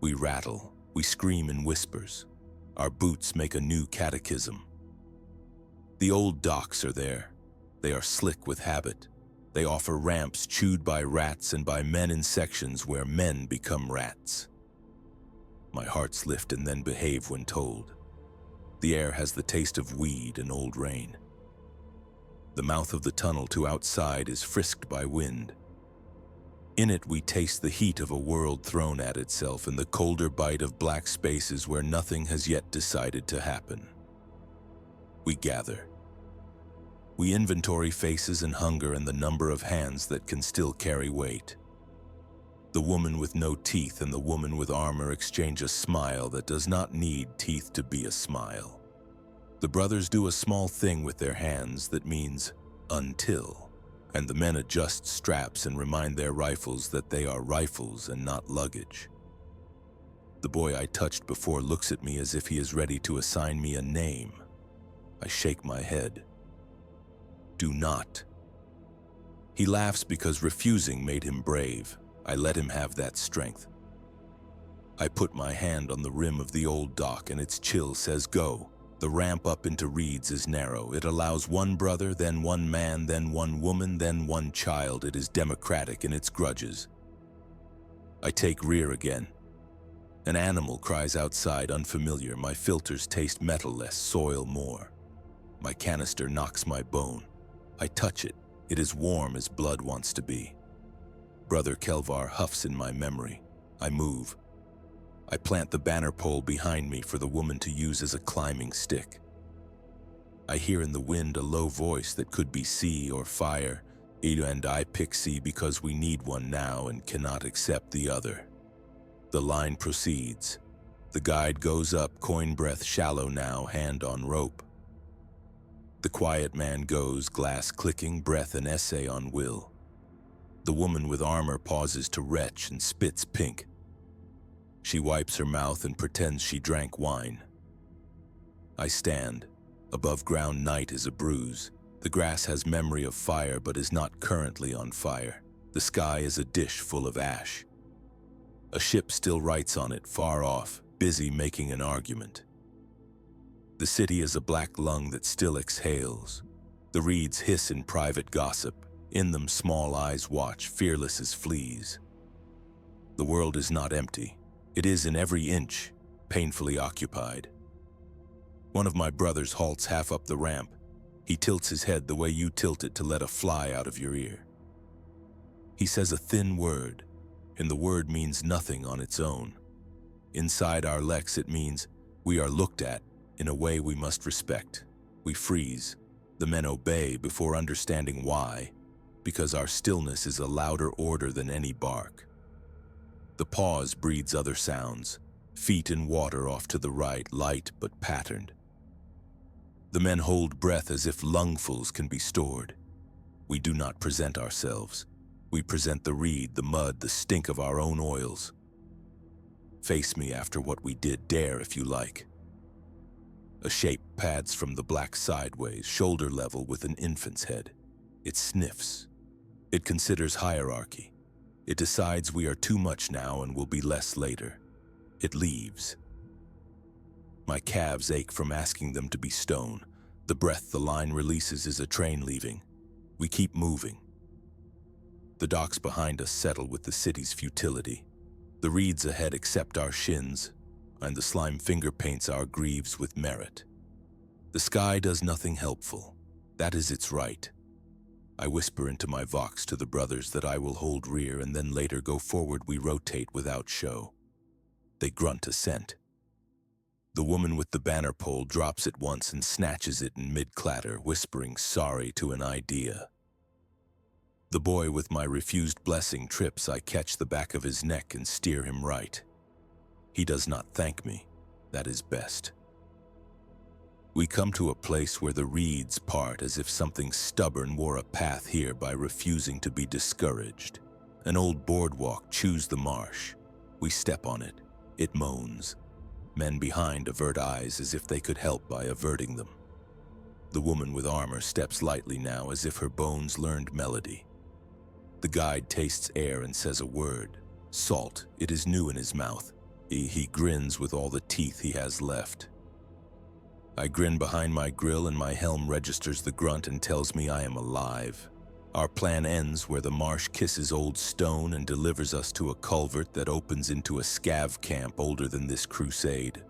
We rattle. We scream in whispers. Our boots make a new catechism. The old docks are there. They are slick with habit. They offer ramps chewed by rats and by men in sections where men become rats. My hearts lift and then behave when told. The air has the taste of weed and old rain. The mouth of the tunnel to outside is frisked by wind. In it we taste the heat of a world thrown at itself and the colder bite of black spaces where nothing has yet decided to happen. We gather. We inventory faces and hunger and the number of hands that can still carry weight. The woman with no teeth and the woman with armor exchange a smile that does not need teeth to be a smile. The brothers do a small thing with their hands that means until, and the men adjust straps and remind their rifles that they are rifles and not luggage. The boy I touched before looks at me as if he is ready to assign me a name. I shake my head. Do not. He laughs because refusing made him brave. I let him have that strength. I put my hand on the rim of the old dock and its chill says go. The ramp up into reeds is narrow. It allows 1 brother, then 1 man, then 1 woman, then 1 child. It is democratic in its grudges. I take rear again. An animal cries outside, unfamiliar. My filters taste metal less, soil more. My canister knocks my bone. I touch it. It is warm as blood wants to be. Brother Kelvar huffs in my memory. I move. I plant the banner pole behind me for the woman to use as a climbing stick. I hear in the wind a low voice that could be sea or fire. Ada and I pick sea because we need one now and cannot accept the other. The line proceeds. The guide goes up, coin breath shallow now, hand on rope. The quiet man goes, glass clicking, breath an essay on will. The woman with armor pauses to retch and spits pink. She wipes her mouth and pretends she drank wine. I stand. Above ground night is a bruise. The grass has memory of fire but is not currently on fire. The sky is a dish full of ash. A ship still writes on it, far off, busy making an argument. The city is a black lung that still exhales. The reeds hiss in private gossip. In them small eyes watch, fearless as fleas. The world is not empty. It is in every inch, painfully occupied. One of my brothers halts half up the ramp. He tilts his head the way you tilt it to let a fly out of your ear. He says a thin word, and the word means nothing on its own. Inside our lex it means we are looked at in a way we must respect. We freeze. The men obey before understanding why, because our stillness is a louder order than any bark. The pause breeds other sounds, feet in water off to the right, light but patterned. The men hold breath as if lungfuls can be stored. We do not present ourselves. We present the reed, the mud, the stink of our own oils. Face me after what we did, dare if you like. A shape pads from the black sideways, shoulder level with an infant's head. It sniffs. It considers hierarchy. It decides we are too much now and will be less later. It leaves. My calves ache from asking them to be stone. The breath the line releases is a train leaving. We keep moving. The docks behind us settle with the city's futility. The reeds ahead accept our shins, and the slime finger paints our greaves with merit. The sky does nothing helpful. That is its right. I whisper into my vox to the brothers that I will hold rear and then later go forward. We rotate without show. They grunt assent. The woman with the banner pole drops it once and snatches it in mid-clatter, whispering sorry to an idea. The boy with my refused blessing trips. I catch the back of his neck and steer him right. He does not thank me. That is best. We come to a place where the reeds part as if something stubborn wore a path here by refusing to be discouraged. An old boardwalk chews the marsh. We step on it. It moans. Men behind avert eyes as if they could help by averting them. The woman with armor steps lightly now as if her bones learned melody. The guide tastes air and says a word. Salt. It is new in his mouth. He grins with all the teeth he has left. I grin behind my grill and my helm registers the grunt and tells me I am alive. Our plan ends where the marsh kisses old stone and delivers us to a culvert that opens into a scav camp older than this crusade.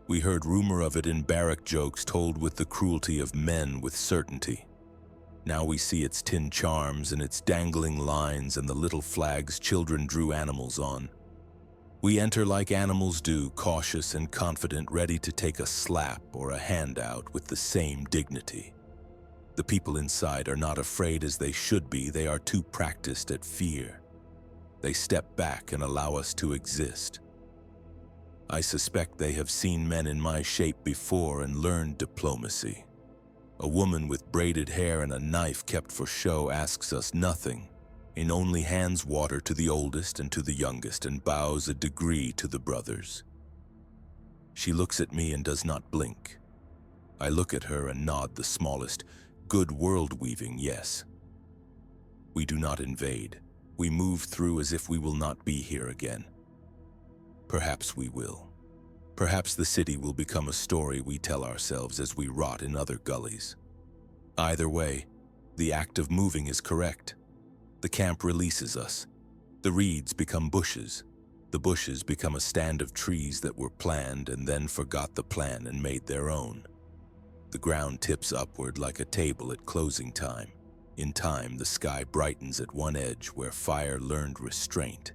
We heard rumor of it in barrack jokes told with the cruelty of men with certainty. Now we see its tin charms and its dangling lines and the little flags children drew animals on. We enter like animals do, cautious and confident, ready to take a slap or a handout with the same dignity. The people inside are not afraid as they should be. They are too practiced at fear. They step back and allow us to exist. I suspect they have seen men in my shape before and learned diplomacy. A woman with braided hair and a knife kept for show asks us nothing, and only hands water to the oldest and to the youngest and bows a degree to the brothers. She looks at me and does not blink. I look at her and nod the smallest. Good world-weaving, yes. We do not invade. We move through as if we will not be here again. Perhaps we will. Perhaps the city will become a story we tell ourselves as we rot in other gullies. Either way, the act of moving is correct. The camp releases us. The reeds become bushes. The bushes become a stand of trees that were planned and then forgot the plan and made their own. The ground tips upward like a table at closing time. In time, the sky brightens at one edge where fire learned restraint.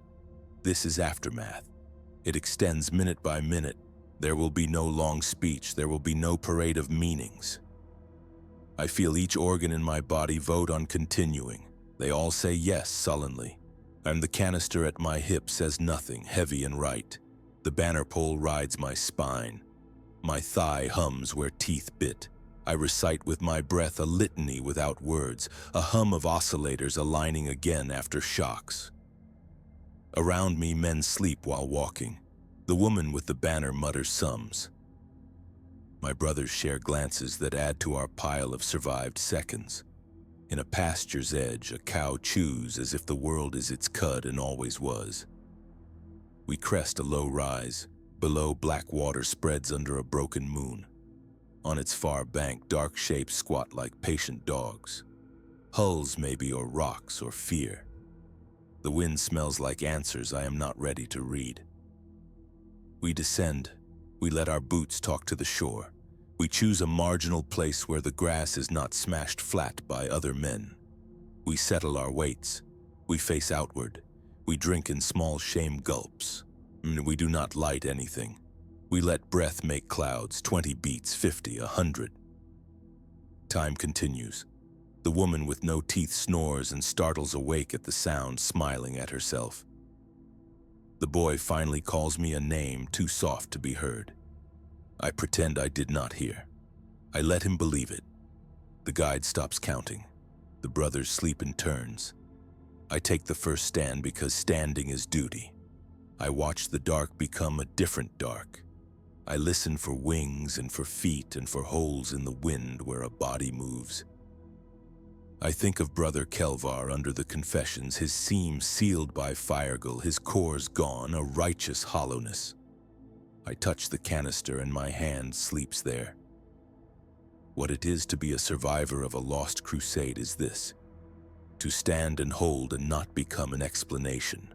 This is aftermath. It extends minute by minute. There will be no long speech. There will be no parade of meanings. I feel each organ in my body vote on continuing. They all say yes sullenly. And the canister at my hip says nothing, heavy and right. The banner pole rides my spine. My thigh hums where teeth bit. I recite with my breath a litany without words, a hum of oscillators aligning again after shocks. Around me, men sleep while walking. The woman with the banner mutters sums. My brothers share glances that add to our pile of survived seconds. In a pasture's edge, a cow chews as if the world is its cud and always was. We crest a low rise. Below, black water spreads under a broken moon. On its far bank, dark shapes squat like patient dogs. Hulls maybe, or rocks, or fear. The wind smells like answers I am not ready to read. We descend. We let our boots talk to the shore. We choose a marginal place where the grass is not smashed flat by other men. We settle our weights. We face outward. We drink in small shame gulps. We do not light anything. We let breath make clouds, 20 beats, 50, 100. Time continues. The woman with no teeth snores and startles awake at the sound, smiling at herself. The boy finally calls me a name too soft to be heard. I pretend I did not hear. I let him believe it. The guide stops counting. The brothers sleep in turns. I take the first stand because standing is duty. I watch the dark become a different dark. I listen for wings and for feet and for holes in the wind where a body moves. I think of Brother Kelvar under the confessions, his seam sealed by firegull, his cores gone, a righteous hollowness. I touch the canister and my hand sleeps there. What it is to be a survivor of a lost crusade is this: to stand and hold and not become an explanation.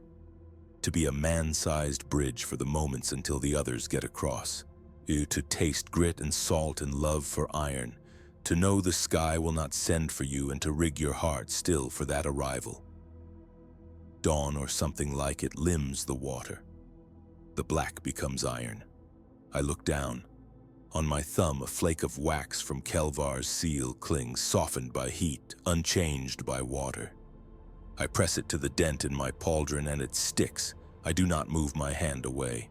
To be a man-sized bridge for the moments until the others get across. To taste grit and salt and love for iron. To know the sky will not send for you and to rig your heart still for that arrival. Dawn or something like it limbs the water. The black becomes iron. I look down. On my thumb, a flake of wax from Kelvar's seal clings, softened by heat, unchanged by water. I press it to the dent in my pauldron and it sticks. I do not move my hand away.